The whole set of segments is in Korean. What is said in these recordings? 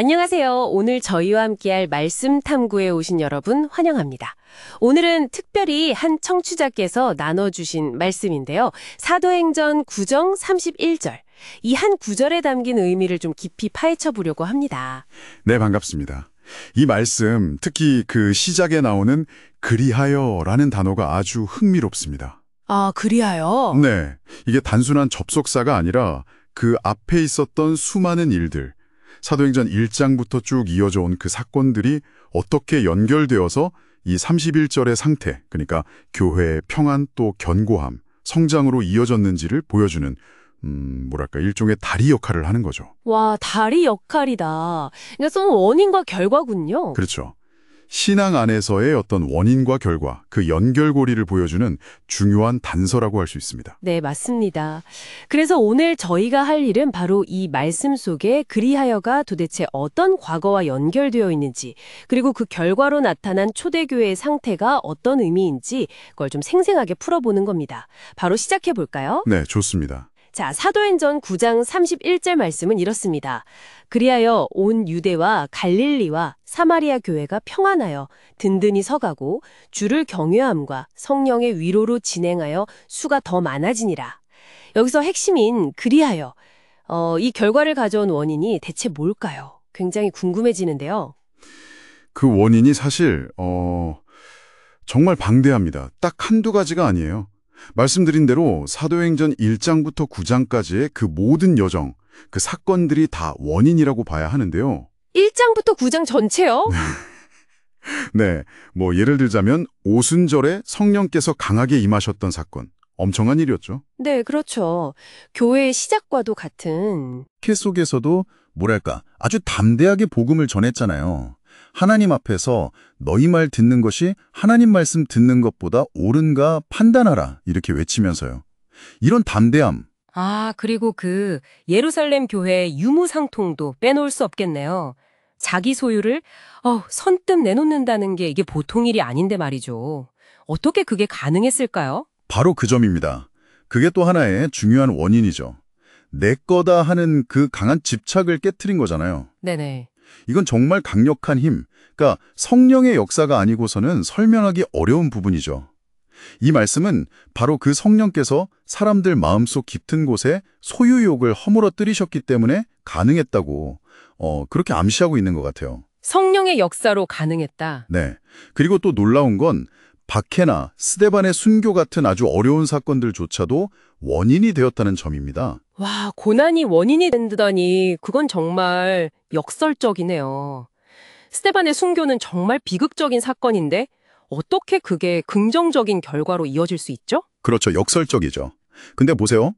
안녕하세요. 오늘 저희와 함께할 말씀 탐구에 오신 여러분 환영합니다. 오늘은 특별히 한 청취자께서 나눠주신 말씀인데요. 사도행전 9정 31절. 이 한 구절에 담긴 의미를 좀 깊이 파헤쳐 보려고 합니다. 네, 반갑습니다. 이 말씀, 특히 그 시작에 나오는 그리하여라는 단어가 아주 흥미롭습니다. 아, 그리하여? 네, 이게 단순한 접속사가 아니라 그 앞에 있었던 수많은 일들, 사도행전 1장부터 쭉 이어져 온 그 사건들이 어떻게 연결되어서 이 31절의 상태, 그러니까 교회의 평안 또 견고함, 성장으로 이어졌는지를 보여주는 일종의 다리 역할을 하는 거죠. 와, 다리 역할이다. 그러니까 좀 원인과 결과군요. 그렇죠. 신앙 안에서의 어떤 원인과 결과, 그 연결고리를 보여주는 중요한 단서라고 할 수 있습니다. 네, 맞습니다. 그래서 오늘 저희가 할 일은 바로 이 말씀 속에 그리하여가 도대체 어떤 과거와 연결되어 있는지, 그리고 그 결과로 나타난 초대교회의 상태가 어떤 의미인지 그걸 좀 생생하게 풀어보는 겁니다. 바로 시작해 볼까요? 네, 좋습니다. 자, 사도행전 9장 31절 말씀은 이렇습니다. 그리하여 온 유대와 갈릴리와 사마리아 교회가 평안하여 든든히 서가고 주를 경외함과 성령의 위로로 진행하여 수가 더 많아지니라. 여기서 핵심인 그리하여, 이 결과를 가져온 원인이 대체 뭘까요? 굉장히 궁금해지는데요. 그 원인이 사실 정말 방대합니다. 딱 한두 가지가 아니에요. 말씀드린 대로 사도행전 1장부터 9장까지의 그 모든 여정, 그 사건들이 다 원인이라고 봐야 하는데요. 1장부터 9장 전체요? 네, 예를 들자면 오순절에 성령께서 강하게 임하셨던 사건, 엄청난 일이었죠. 네, 그렇죠. 교회의 시작과도 같은. 회 속에서도 아주 담대하게 복음을 전했잖아요. 하나님 앞에서 너희 말 듣는 것이 하나님 말씀 듣는 것보다 옳은가 판단하라 이렇게 외치면서요. 이런 담대함. 아, 그리고 그 예루살렘 교회의 유무상통도 빼놓을 수 없겠네요. 자기 소유를 선뜻 내놓는다는 게 이게 보통 일이 아닌데 말이죠. 어떻게 그게 가능했을까요? 바로 그 점입니다. 그게 또 하나의 중요한 원인이죠. 내 거다 하는 그 강한 집착을 깨트린 거잖아요. 네네. 이건 정말 강력한 힘, 그러니까 성령의 역사가 아니고서는 설명하기 어려운 부분이죠. 이 말씀은 바로 그 성령께서 사람들 마음속 깊은 곳에 소유욕을 허물어뜨리셨기 때문에 가능했다고 그렇게 암시하고 있는 것 같아요. 성령의 역사로 가능했다. 네. 그리고 또 놀라운 건 박해나 스데반의 순교 같은 아주 어려운 사건들조차도 원인이 되었다는 점입니다. 와, 고난이 원인이 된다니 그건 정말 역설적이네요. 스데반의 순교는 정말 비극적인 사건인데 어떻게 그게 긍정적인 결과로 이어질 수 있죠? 그렇죠. 역설적이죠. 근데 보세요.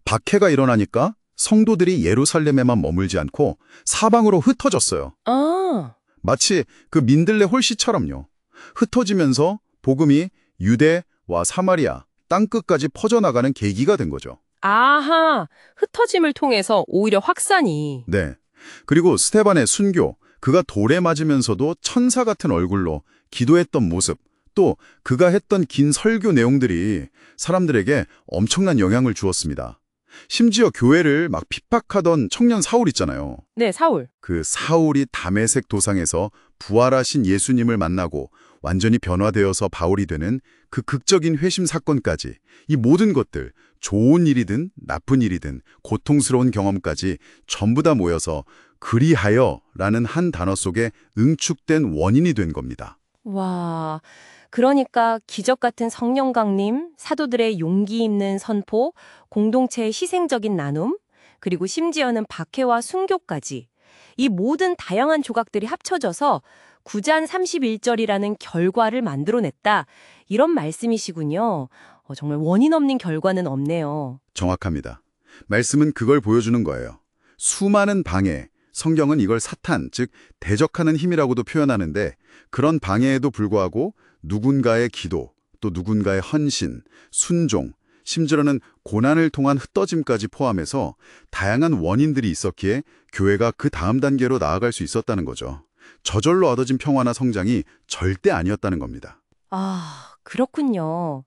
박해가 일어나니까 성도들이 예루살렘에만 머물지 않고 사방으로 흩어졌어요. 아, 마치 그 민들레 홀씨처럼요. 흩어지면서 복음이 유대와 사마리아, 땅끝까지 퍼져나가는 계기가 된 거죠. 아하, 흩어짐을 통해서 오히려 확산이. 네. 그리고 스데반의 순교, 그가 돌에 맞으면서도 천사 같은 얼굴로 기도했던 모습, 또 그가 했던 긴 설교 내용들이 사람들에게 엄청난 영향을 주었습니다. 심지어 교회를 막 핍박하던 청년 사울 있잖아요. 네, 사울. 그 사울이 다메섹 도상에서 부활하신 예수님을 만나고 완전히 변화되어서 바울이 되는 그 극적인 회심 사건까지, 이 모든 것들, 좋은 일이든 나쁜 일이든 고통스러운 경험까지 전부 다 모여서 그리하여라는 한 단어 속에 응축된 원인이 된 겁니다. 와, 그러니까 기적 같은 성령 강림, 사도들의 용기 있는 선포, 공동체의 희생적인 나눔, 그리고 심지어는 박해와 순교까지 이 모든 다양한 조각들이 합쳐져서 9장 31절이라는 결과를 만들어냈다. 이런 말씀이시군요. 정말 원인 없는 결과는 없네요. 정확합니다. 말씀은 그걸 보여주는 거예요. 수많은 방해, 성경은 이걸 사탄, 즉 대적하는 힘이라고도 표현하는데 그런 방해에도 불구하고 누군가의 기도, 또 누군가의 헌신, 순종, 심지어는 고난을 통한 흩어짐까지 포함해서 다양한 원인들이 있었기에 교회가 그 다음 단계로 나아갈 수 있었다는 거죠. 저절로 얻어진 평화나 성장이 절대 아니었다는 겁니다. 아, 그렇군요.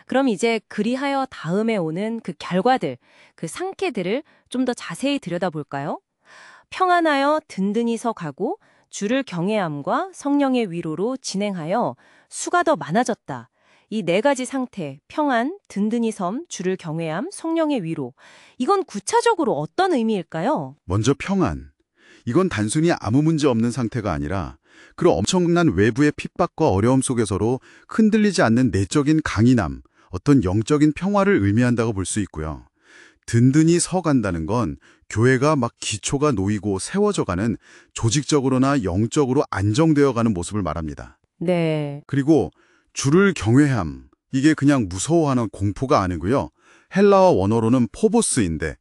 그럼 이제 그리하여 다음에 오는 그 결과들, 그 상태들을 좀 더 자세히 들여다볼까요? 평안하여 든든히 서 가고 주를 경외함과 성령의 위로로 진행하여 수가 더 많아졌다. 이 네 가지 상태, 평안, 든든히 섬, 주를 경외함, 성령의 위로. 이건 구체적으로 어떤 의미일까요? 먼저 평안. 이건 단순히 아무 문제 없는 상태가 아니라 그런 엄청난 외부의 핍박과 어려움 속에서도 흔들리지 않는 내적인 강인함, 어떤 영적인 평화를 의미한다고 볼 수 있고요. 든든히 서간다는 건 교회가 막 기초가 놓이고 세워져가는 조직적으로나 영적으로 안정되어가는 모습을 말합니다. 네. 그리고 주를 경외함, 이게 그냥 무서워하는 공포가 아니고요. 헬라어 원어로는 포보스인데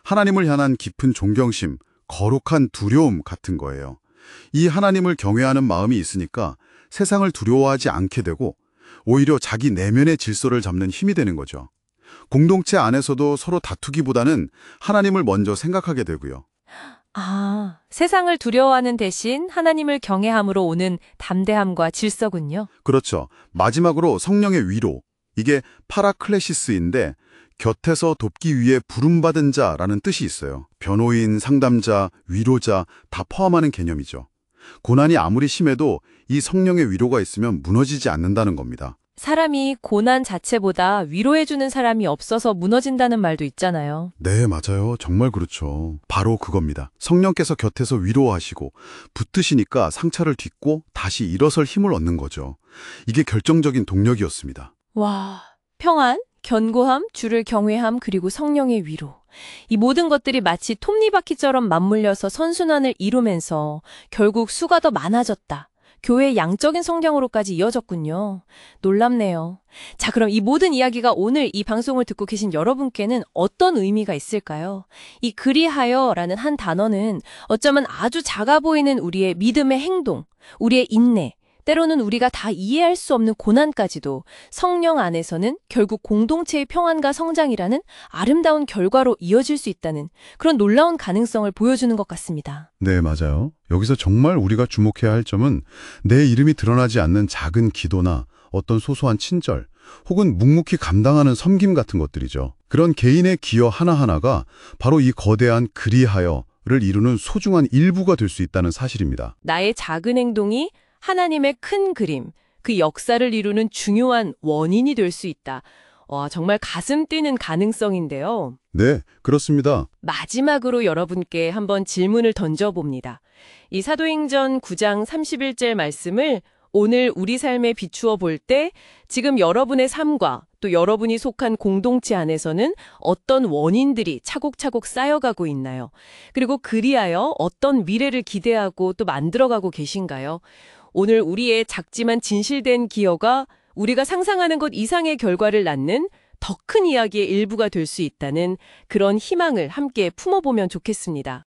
하나님을 향한 깊은 존경심, 거룩한 두려움 같은 거예요. 이 하나님을 경외하는 마음이 있으니까 세상을 두려워하지 않게 되고 오히려 자기 내면의 질서를 잡는 힘이 되는 거죠. 공동체 안에서도 서로 다투기보다는 하나님을 먼저 생각하게 되고요. 아, 세상을 두려워하는 대신 하나님을 경외함으로 오는 담대함과 질서군요. 그렇죠. 마지막으로 성령의 위로. 이게 파라클레시스인데 곁에서 돕기 위해 부름받은 자라는 뜻이 있어요. 변호인, 상담자, 위로자 다 포함하는 개념이죠. 고난이 아무리 심해도 이 성령의 위로가 있으면 무너지지 않는다는 겁니다. 사람이 고난 자체보다 위로해주는 사람이 없어서 무너진다는 말도 있잖아요. 네, 맞아요. 정말 그렇죠. 바로 그겁니다. 성령께서 곁에서 위로하시고 붙드시니까 상처를 딛고 다시 일어설 힘을 얻는 거죠. 이게 결정적인 동력이었습니다. 와, 평안, 견고함, 주를 경외함, 그리고 성령의 위로. 이 모든 것들이 마치 톱니바퀴처럼 맞물려서 선순환을 이루면서 결국 수가 더 많아졌다. 교회의 양적인 성장으로까지 이어졌군요. 놀랍네요. 자, 그럼 이 모든 이야기가 오늘 이 방송을 듣고 계신 여러분께는 어떤 의미가 있을까요? 이 그리하여라는 한 단어는 어쩌면 아주 작아 보이는 우리의 믿음의 행동, 우리의 인내, 때로는 우리가 다 이해할 수 없는 고난까지도 성령 안에서는 결국 공동체의 평안과 성장이라는 아름다운 결과로 이어질 수 있다는 그런 놀라운 가능성을 보여주는 것 같습니다. 네, 맞아요. 여기서 정말 우리가 주목해야 할 점은 내 이름이 드러나지 않는 작은 기도나 어떤 소소한 친절, 혹은 묵묵히 감당하는 섬김 같은 것들이죠. 그런 개인의 기여 하나하나가 바로 이 거대한 그리하여를 이루는 소중한 일부가 될 수 있다는 사실입니다. 나의 작은 행동이 하나님의 큰 그림, 그 역사를 이루는 중요한 원인이 될 수 있다. 와, 정말 가슴 뛰는 가능성인데요. 네, 그렇습니다. 마지막으로 여러분께 한번 질문을 던져봅니다. 이 사도행전 9장 31절 말씀을 오늘 우리 삶에 비추어 볼 때 지금 여러분의 삶과 또 여러분이 속한 공동체 안에서는 어떤 원인들이 차곡차곡 쌓여가고 있나요? 그리고 그리하여 어떤 미래를 기대하고 또 만들어가고 계신가요? 오늘 우리의 작지만 진실된 기여가 우리가 상상하는 것 이상의 결과를 낳는 더 큰 이야기의 일부가 될 수 있다는 그런 희망을 함께 품어보면 좋겠습니다.